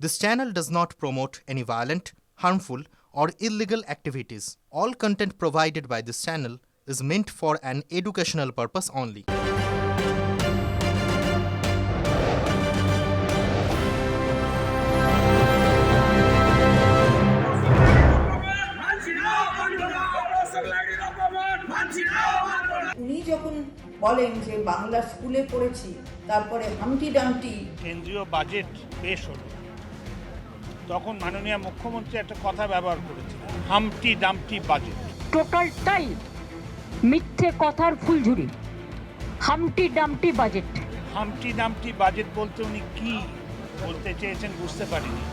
This channel does not promote any violent, harmful, or illegal activities. All content provided by this channel is meant for an educational purpose only. উনি যখন বলেন যে বাংলা স্কুলে পড়েছি, তারপরে হামটি ডামটি কেন্দ্রীয় বাজেট পেশ হলো, তখন মাননীয় মুখ্যমন্ত্রী একটা কথা ব্যবহার করেছিলেন, হামটি ডামটি বাজেট। টোটালটাই মিথ্যে কথার ফুলঝুরি। হামটি ডামটি বাজেট। হামটি ডামটি বাজেট বলতে উনি কি বলতে চেয়েছেন বুঝতে পারিনি,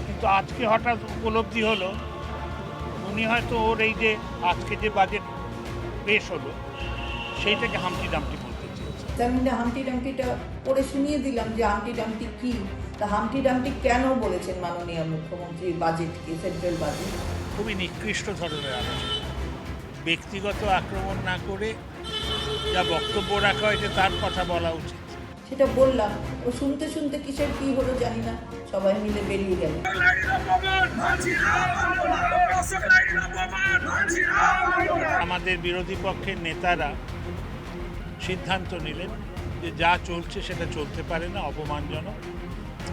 কিন্তু আজকে হঠাৎ উপলব্ধি হলো উনি হয়তো ওর এই যে আজকে যে বাজেট পেশ হলো সেইটাকে হামটি ডামটি বলতে চেয়েছেন। তার মধ্যে হামটি ডামটিটা পড়ে শুনিয়ে দিলাম যে হামটি ডামটি কি, তা হামটি ডামটি কেন বলেছেন মাননীয় মুখ্যমন্ত্রী বাজেটকে, সেন্ট্রাল বাজেট। খুবই নিকৃষ্ট ধরনের আলোচনা, ব্যক্তিগত আক্রমণ না করে যা বক্তব্য রাখা হয়েছে তার কথা বলা উচিত। সেটা বললাম, ও শুনতে শুনতে কিসের কি হলো জানি না, সবাই মিলে বেরিয়ে গেল। আমাদের বিরোধী পক্ষের নেতারা সিদ্ধান্ত নিলেন যে যা চলছে সেটা চলতে পারে না, অপমানজনক।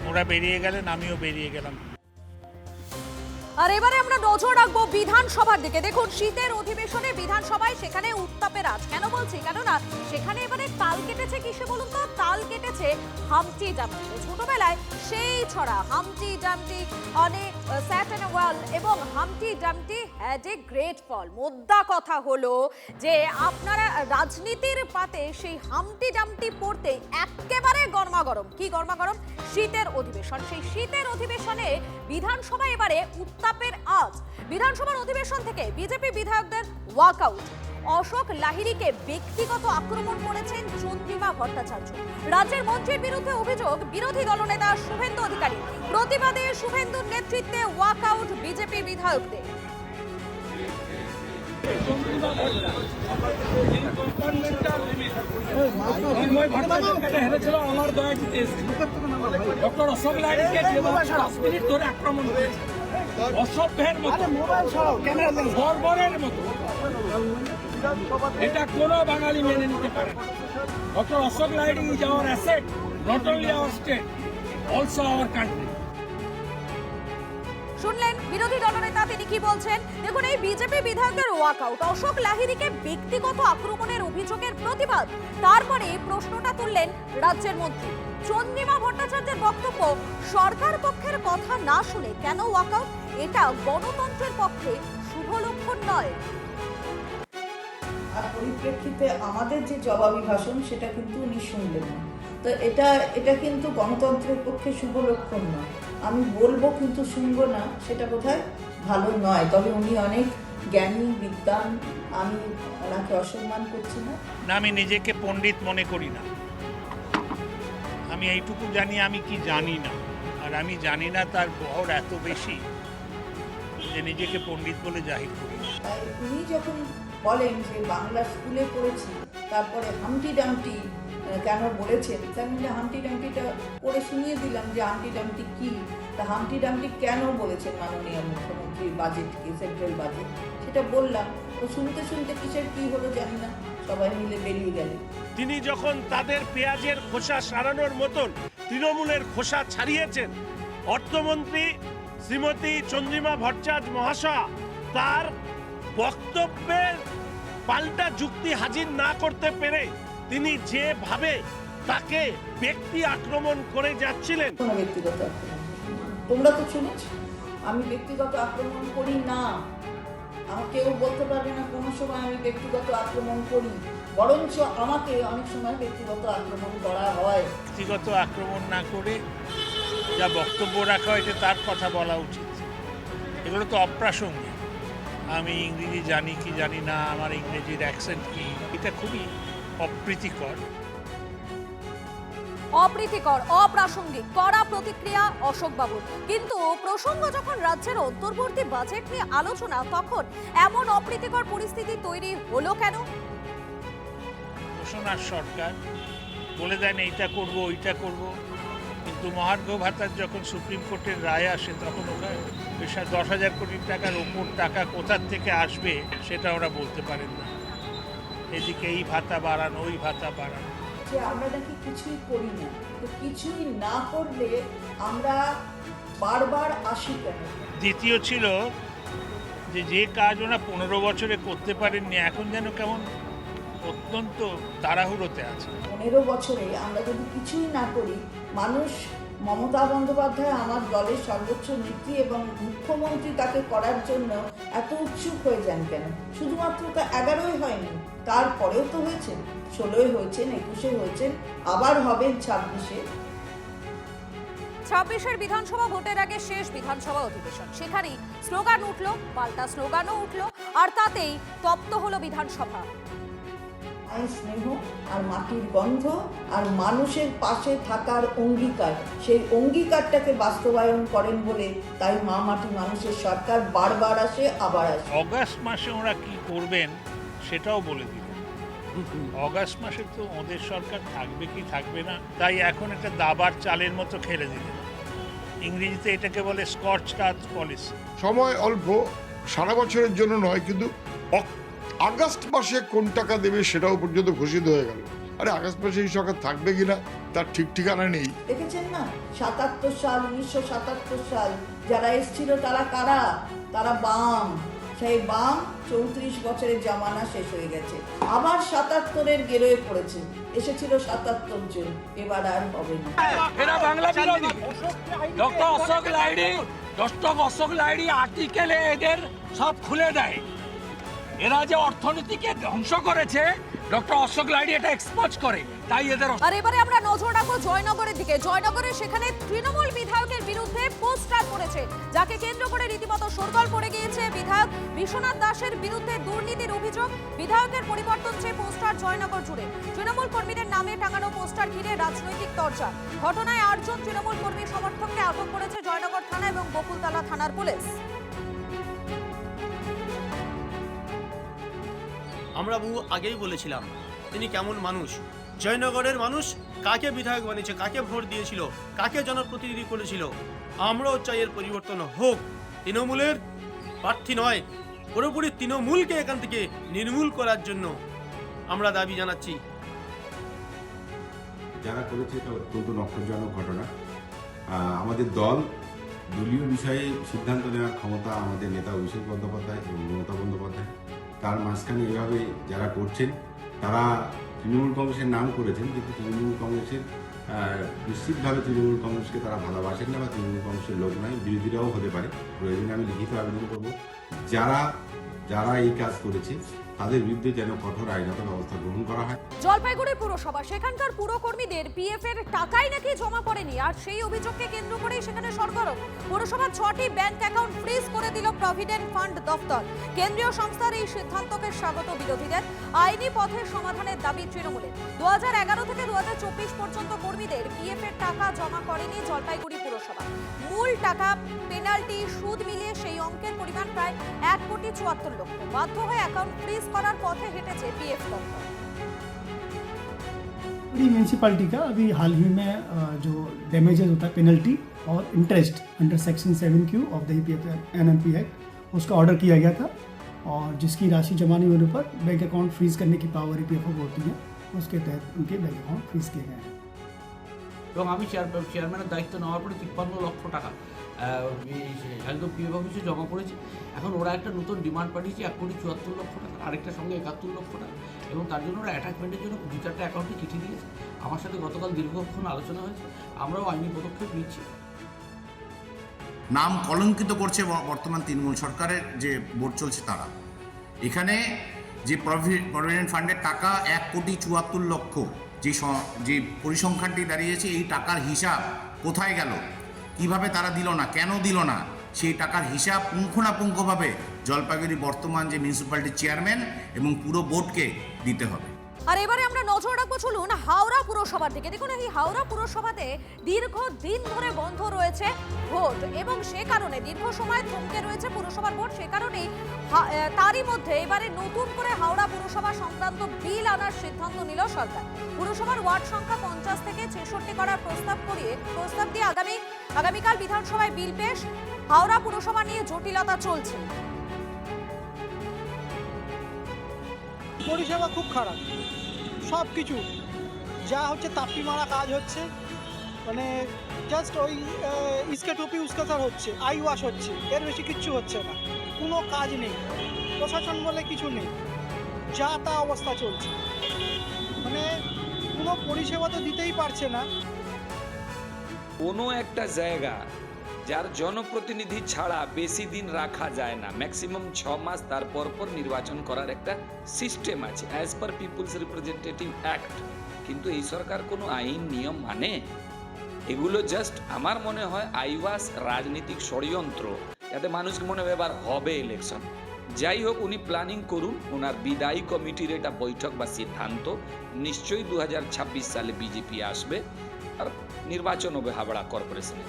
ওরা বেরিয়ে গেলেন, আমিও বেরিয়ে গেলাম। আর এবারে আমরা নজর রাখবো বিধানসভার দিকে। দেখুন, শীতের অধিবেশনে বিধানসভায় সেখানে উত্তাপের আজ। কেন বলছি? কেননা সেখানে এবারে তাল কেটেছে কিসে বলুন তো? তাল কেটেছে হামটি ডামটি। ছোটবেলায় সেই ছড়া হামটি ডামটি on a sat on a ওয়াল এবং হামটি ডামটি হ্যাড এ গ্রেট ফল। মোদ্দা কথা হলো যে আপনারা রাজনীতির পাতে সেই হামটি ডামটি পড়তে একেবারে গরমাগরম। কি গরমাগরম? শীতের অধিবেশন। সেই শীতের অধিবেশনে বিধানসভা এবারে উত্তাপের আজ। বিধানসভার অধিবেশন থেকে বিজেপি বিধায়কদের ওয়াকআউট। অশোক লাহিড়ীকে ব্যক্তিগত আক্রমণ করেছেন চন্দ্রিমা ভট্টাচার্য। রাজ্যের মন্ত্রীর বিরুদ্ধে অভিযোগ বিরোধী দলনেতা শুভেন্দু অধিকারী। প্রতিবাদে শুভেন্দুর নেতৃত্বে ওয়াকআউট বিজেপি বিধায়কদের। ডক্টর অশোক লাহিড়ীকে ধরে আক্রমণ করেছে অসভ্যের মতো, বর্বরের মতো। এটা কোনো বাঙালি মেনে নিতে পারে না। Doctor Ashok Lahiri is our asset, not only our state, also our country. শুনলেন বিরোধী দলনেতা, তিনি কি বলছেন দেখুন। এই বিজেপি বিধায়কদের ওয়াকআউট, অশোক লাহিড়ীকে ব্যক্তিগত আক্রমণের অভিযোগের প্রতিবাদ। তারপরে প্রশ্নটা তুললেন রাজ্যের মন্ত্রী চন্দ্রিমা ভট্টাচার্যের বক্তব্য, সরকার পক্ষের কথা না শুনে কেন ওয়াকআউট? এটা গণতন্ত্রের পক্ষে শুভ লক্ষণ নয়। আর পরিপ্রেক্ষিতে আমাদের যে জবাবি ভাষণ সেটা কিন্তু উনি শুনলেন না। তো এটা কিন্তু গণতন্ত্রের পক্ষে শুভ লক্ষণ নয়। আমি বলবো কিন্তু শুনবো না, সেটা বোধহয় ভালো নয়। তবে উনি অনেক জ্ঞানী বিদ্বান, আমি ওনাকে অসম্মান করছি না। আমি নিজেকে পণ্ডিত মনে করি না। আমি এইটুকু জানি আমি কি জানি না, আর আমি জানি না তার বহর এত বেশি যে নিজেকে পণ্ডিত বলে জাহির করি। তাই উনি যখন বলেন যে বাংলা স্কুলে পড়েছি, তারপরে হামটি ডামটি কেন বলেছেন, তার মধ্যে হামটি ডামটিটা পড়ে শুনিয়ে দিলাম যে হামটি ডামটি কি, তা হামটি ডামটি কেন বলেছেন মাননীয় মুখ্যমন্ত্রী বাজেটকে, সেন্ট্রাল বাজেট। সেটা বললাম, ও শুনতে শুনতে কিসের কি হলো জানি না, সবাই মিলে বেরিয়ে গেলেন। তিনি যখন তাদের পেঁয়াজের খোসা সারানোর মতন তৃণমূলের খোসা ছাড়িয়েছেন, অর্থমন্ত্রী শ্রীমতী চন্দ্রিমা ভট্টাচার্য মহাশয়া তার বক্তব্যের পাল্টা যুক্তি হাজির না করতে পেরে তিনি যেভাবে তাকে ব্যক্তি আক্রমণ করে যাচ্ছিলেন। কোনো ব্যক্তিগত আক্রমণ, তোমরা তো শুনেছ, আমি ব্যক্তিগত আক্রমণ করি না। আমাকে কেউ বলতে পারবে না কোনো সময় আমি ব্যক্তিগত আক্রমণ করি, বরঞ্চ আমাকে অনেক সময় ব্যক্তিগত আক্রমণ করা হয়। ব্যক্তিগত আক্রমণ না করে যা বক্তব্য রাখা হয়েছে তার কথা বলা উচিত। এগুলো তো অপ্রাসঙ্গিক। আমি ইংরেজি জানি কি জানি না, আমার ইংরেজির অ্যাকসেন্ট কি, এটা খুবই অপ্রীতিকর। অপ্রীতিকর, অপ্রাসঙ্গিক, কড়া প্রতিক্রিয়া অশোক বাবুর। কিন্তু প্রসঙ্গ যখন রাজ্যের অন্তর্বর্তী বাজেট নিয়ে আলোচনা, তখন এমন অপ্রীতিকর পরিস্থিতি তৈরি হলো কেন? ঘোষণার সরকার বলে দেন এইটা করব ওইটা করব, কিন্তু মহার্ঘ ভাতার যখন সুপ্রিম কোর্টের রায় আসে তখন ওখানে 10,000 কোটি টাকার ওপর টাকা কোথার থেকে আসবে সেটা ওরা বলতে পারেন না। এদিকে এই ভাতা বাড়ানো, ওই ভাতা বাড়ানো। যে আমরা নাকি কিছুই করি না, তো কিছুই না করলে আমরা বারবার আসি কেন? দ্বিতীয় ছিল যে কাজ ওরা 15 বছরে করতে পারেননি, এখন যেন কেমন অত্যন্ত তাড়াহুড়োতে আছে। 15 বছরে আমরা যদি কিছুই না করি, মানুষ মমতা বন্দ্যোপাধ্যায় আমার দলের সর্বোচ্চ নেত্রী এবং মুখ্যমন্ত্রী তাকে করার জন্য এত উৎসুক হয়ে যান কেন? শুধুমাত্র তা 11ই হয়নি, তারপরেও তো হয়েছে, 16 হয়েছেন, 21 হয়েছেন, আবার হবেন 26-এ। 26-এর বিধানসভা ভোটের আগে শেষ বিধানসভা অধিবেশন, সেখানেই স্লোগান উঠলো, পাল্টা স্লোগানও উঠলো, আর তাতেই তপ্ত হলো বিধানসভা। মায়ের স্নেহ আর মাটির গন্ধ আর মানুষের পাশে থাকার অঙ্গীকার, সেই অঙ্গীকারটাকে বাস্তবায়ন করেন বলে তাই মা মাটি মানুষের সরকার বারবার আসে, আবার আসে। অগাস্ট মাসে ওরা কি করবেন সেটাও বলে দিলেন। অগাস্ট মাসে তো ওদের সরকার থাকবে কি থাকবে না, তাই এখন একটা দাবার চালের মতো খেলে দিলেন। ইংরেজিতে এটাকে বলে স্কচ আর্থ পলিসি। সময় অল্প, সারা বছরের জন্য নয়, কিন্তু আগস্ট মাসে কোন টাকা দেবে সেটাও পর্যন্ত ঘোষিত হয়ে গেল। আরে আগস্ট মাসে এই সরকার থাকবে কিনা তার ঠিক ঠিকানা নেই। দেখেছেন না, 77 সাল, 1977 সাল যারা এসেছিল তারা কারা? তারা বাম। সেই বাম 34 বছরের জামানা শেষ হয়ে গেছে, আবার 77-এর গেরোয় পড়েছে। এসেছিল 77 জন, এবার আর হবে না। এরা বাংলা বিরোধী। ডক্টর অশোক লাহিড়ী আর্টিকেলে এদের সব খুলে দেয়। এরা যে অর্থনীতিকে ধ্বংস করেছে, ডক্টর অশোক লাহিড়ী এটা এক্সপোজ করে, তাই এদের। আর এবারে আমরা নজর রাখবো জয়নগরের দিকে। জয়নগরে সেখানে তৃণমূল বিধায়কের বিরুদ্ধে পোস্টার পড়েছে, যাকে কেন্দ্র করে রীতিমতো শোরগোল পড়ে গিয়েছে। বিধায়ক বিশ্বনাথ দাসের বিরুদ্ধে দুর্নীতির অভিযোগ, বিধায়কের পরিবর্তন চেয়ে পোস্টার জয়নগর জুড়ে। তৃণমূল কর্মীদের নামে টাঙানো পোস্টার ঘিরে রাজনৈতিক চর্চা। ঘটনায় 8 জন তৃণমূল কর্মী সমর্থককে আটক করেছে জয়নগর থানা এবং বকুলতলা থানার পুলিশ। আমরা বহু আগেই বলেছিলাম তিনি কেমন মানুষ, জয়নগরের মানুষ কাকে বিধায়ক বানিয়েছে, কাকে ভোট দিয়েছিল, কাকে জনপ্রতিনিধি করেছিল। আমরাও চাই এর পরিবর্তন হোক। তৃণমূলের প্রার্থী নয়, পুরোপুরি তৃণমূলকে এখান থেকে নির্মূল করার জন্য আমরা দাবি জানাচ্ছি। যারা করেছে এটা অত্যন্ত নক্ষত্রজনক ঘটনা। আমাদের দল দলীয় বিষয়ে সিদ্ধান্ত নেওয়ার ক্ষমতা আমাদের নেতা অভিষেক বন্দ্যোপাধ্যায় এবং মমতা বন্দ্যোপাধ্যায়। তার মাঝখানে এভাবে যারা করছেন তারা তৃণমূল কংগ্রেসের নাম করেছেন, কিন্তু তৃণমূল কংগ্রেসের নিশ্চিতভাবে তৃণমূল কংগ্রেসকে তারা ভালোবাসেন না বা তৃণমূল কংগ্রেসের লোক নয়। বিরোধীরাও হতে পারে। প্রয়োজনে আমি লিখিত আবেদন করব, যারা এই কাজ করেছে তাদের বিরুদ্ধে যেন কঠোর আইনত ব্যবস্থা গ্রহণ করা হয়। জলপাইগুড়ি পুরসভা, সেখানকার পুরকর্মীদের পিএফ এর টাকাই নাকি জমা পড়েনি, আর সেই অভিযোগকে কেন্দ্র করেই সেখানে সরগরম। পুরসভার 6টি ব্যাংক অ্যাকাউন্ট ফ্রিজ করে দিল প্রভিডেন্ট ফান্ড দফতর। কেন্দ্রীয় সংস্থার এই সিদ্ধান্তকে স্বাগত বিরোধীদের। আইনি পথে সমাধানের দাবি তৃণমূলের। 2011 থেকে 2024 পর্যন্ত কর্মীদের পিএফ এর টাকা জমা করেনি জলপাইগুড়ি পুরসভা। মূল টাকা, পেনাল্টি, সুদ মিলিয়ে সেই অঙ্কের পরিমাণ প্রায় 1,74 লক্ষ। বাধ্য হয়ে অ্যাকাউন্ট ফ্রিজ করার পথে হেঁটেছে পিএফ দপ্তর। म्यूनसिपालिटी का अभी हाल ही में जो डैमेजेस होता है पेनल्टी और interest under section 7Q of the NMP act उसका ऑर्डर किया गया था, और जिसकी राशि जमा नहीं होने पर बैंक अकाउंट फ्रीज करने की पावर EPFO को होती है, उसके तहत उनके बैंक अकाउंट फ्रीज किए गए हैं। এবং আমি চেয়ারম্যানের দায়িত্ব নেওয়ার পরে 53 লক্ষ টাকা একদম পিএফ অফিসে জমা করেছি। এখন ওরা একটা নতুন ডিমান্ড পাঠিয়েছে 1,74 লক্ষ টাকা, আরেকটার সঙ্গে 71 লক্ষ টাকা, এবং তার জন্য ওরা অ্যাটাচমেন্টের জন্য 2-4টা অ্যাকাউন্টে চিঠি দিয়েছে। আমার সাথে গতকাল দীর্ঘক্ষণ আলোচনা হয়েছে, আমরাও আইনি পদক্ষেপ নিচ্ছি। নাম কলঙ্কিত করছে বর্তমান তৃণমূল সরকারের যে বোর্ড চলছে তারা। এখানে যে প্রভিডেন্ট ফান্ডের টাকা 1,74 লক্ষ যে পরিসংখ্যানটি দাঁড়িয়েছে, এই টাকার হিসাব কোথায় গেল, কিভাবে তারা দিল না, কেন দিল না, সেই টাকার হিসাব পুঙ্খানুপুঙ্খভাবে জলপাইগুড়ি বর্তমান যে মিউনিসিপ্যালিটির চেয়ারম্যান এবং পুরো বোর্ডকে দিতে হবে। আর এবারে আমরা নজর রাখবো চলুন হাওড়া পুরসভার দিকে। দেখুন এই হাওড়া পুরসভাতে দীর্ঘদিন ধরে বন্ধ রয়েছে ভোট এবং সে কারণে দীর্ঘ সময় থমকে রয়েছে পুরসভার ভোট। সে কারণেই তারই মধ্যে এবারে নতুন করে হাওড়া পুরসভা সংক্রান্ত বিল আনার সিদ্ধান্ত নিল সরকার। পুরসভার ওয়ার্ড সংখ্যা 50 থেকে 66 করার প্রস্তাব দিয়ে আগামীকাল বিধানসভায় বিল পেশ। হাওড়া পুরসভা নিয়ে জটিলতা চলছে। পরিষেবা খুব খারাপ, সব কিছু যা হচ্ছে তাপ্পি মারা কাজ হচ্ছে, মানে জাস্ট ওই ইসকে টুপি উস্কাসার হচ্ছে, আই ওয়াশ হচ্ছে, এর বেশি কিচ্ছু হচ্ছে না। কোনো কাজ নেই, প্রশাসন বলে কিছু নেই, যা তা অবস্থা চলছে, মানে কোনো পরিষেবা তো দিতেই পারছে না। কোনো একটা জায়গা যার জনপ্রতিনিধি ছাড়া বেশি দিন রাখা যায় না, ম্যাক্সিমাম 6 মাস, তারপর নির্বাচন করার একটা সিস্টেম আছে as per people's representative act. কিন্তু এই সরকার কোনো আইন নিয়ম মানে? এগুলো জাস্ট আমার মনে হয় আইওয়াস রাজনৈতিক ষড়যন্ত্র, যাতে মানুষকে মনে হয় এবার হবে ইলেকশন। যাই হোক, উনি প্ল্যানিং করুন, ওনার বিদায়ী কমিটির এটা বৈঠক বা সিদ্ধান্ত, নিশ্চয়ই 2026 সালে বিজেপি আসবে আর নির্বাচন হবে হাবড়া কর্পোরেশনে।